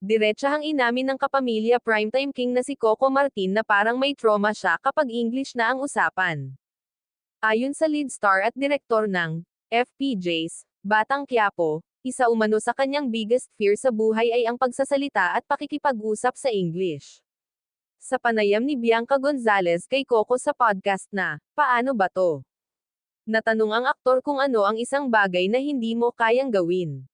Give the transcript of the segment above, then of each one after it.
Diretsahang inamin ng kapamilya primetime king na si Coco Martin na parang may trauma siya kapag English na ang usapan. Ayon sa lead star at direktor ng FPJs, Batang Quiapo, isa umano sa kanyang biggest fear sa buhay ay ang pagsasalita at pakikipag-usap sa English. Sa panayam ni Bianca Gonzalez kay Coco sa podcast na, "Paano ba to?" Natanong ang aktor kung ano ang isang bagay na hindi mo kayang gawin.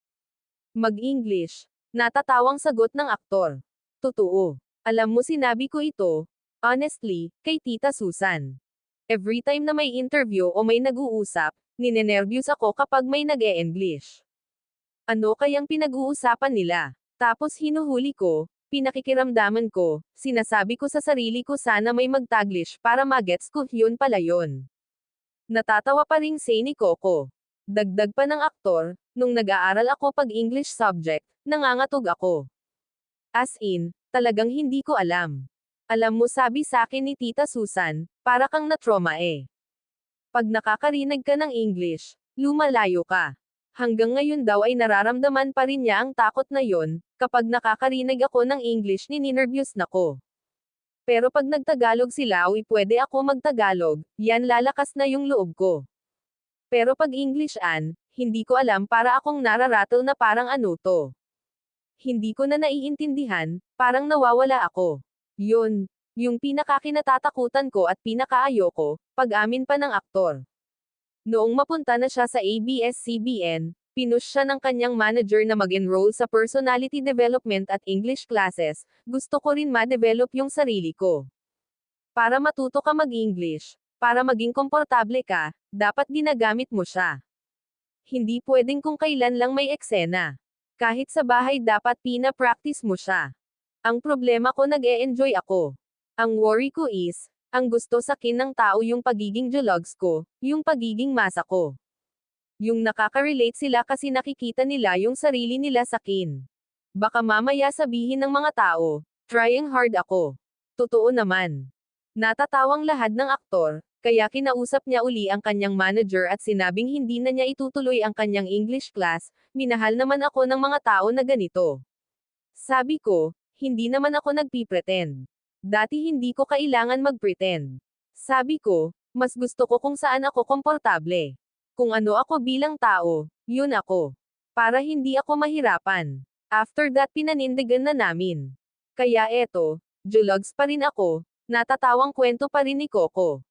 Mag-English. Natatawang sagot ng aktor. Totoo. Alam mo sinabi ko ito, honestly, kay Tita Susan. Every time na may interview o may nag-uusap, ninenervyos ako kapag may nag-e-English. Ano kayang pinag-uusapan nila? Tapos hinuhuli ko, pinakikiramdaman ko, sinasabi ko sa sarili ko sana may mag-Taglish para magets ko yun pala yun. Natatawa pa ring say ni Coco. Dagdag pa ng aktor, nung nag-aaral ako pag English subject, nangangatog ako. As in, talagang hindi ko alam. Alam mo sabi sa akin ni Tita Susan, para kang na-trauma eh. Pag nakakarinig ka ng English, lumalayo ka. Hanggang ngayon daw ay nararamdaman pa rin niya ang takot na yon, kapag nakakarinig ako ng English ninenervyos na ko. Pero pag nagtagalog sila uy pwede ako magtagalog, yan lalakas na yung loob ko. Pero pag English hindi ko alam para akong nararattle na parang ano to. Hindi ko na naiintindihan, parang nawawala ako. Yun, yung pinakakinatatakutan ko at pinakaayoko, pag-amin pa ng aktor. Noong mapunta na siya sa ABS-CBN, pinush siya ng kanyang manager na mag-enroll sa personality development at English classes, gusto ko rin ma-develop yung sarili ko. Para matuto ka mag-English, para maging komportable ka, dapat ginagamit mo siya. Hindi pwedeng kung kailan lang may eksena. Kahit sa bahay dapat pina-practice mo siya. Ang problema ko nag-e-enjoy ako. Ang worry ko is, ang gusto sa kin ng tao yung pagiging jologs ko, yung pagiging masa ko. Yung nakaka-relate sila kasi nakikita nila yung sarili nila sa kin. Baka mamaya sabihin ng mga tao, trying hard ako. Totoo naman. Natatawang lahat ng aktor, kaya kinausap niya uli ang kanyang manager at sinabing hindi na niya itutuloy ang kanyang English class, minahal naman ako ng mga tao na ganito. Sabi ko, hindi naman ako nagpipretend. Dati hindi ko kailangan mag-pretend. Sabi ko, mas gusto ko kung saan ako komportable. Kung ano ako bilang tao, yun ako. Para hindi ako mahirapan. After that pinanindigan na namin. Kaya eto, jologs pa rin ako, natatawang kwento pa rin ni Coco.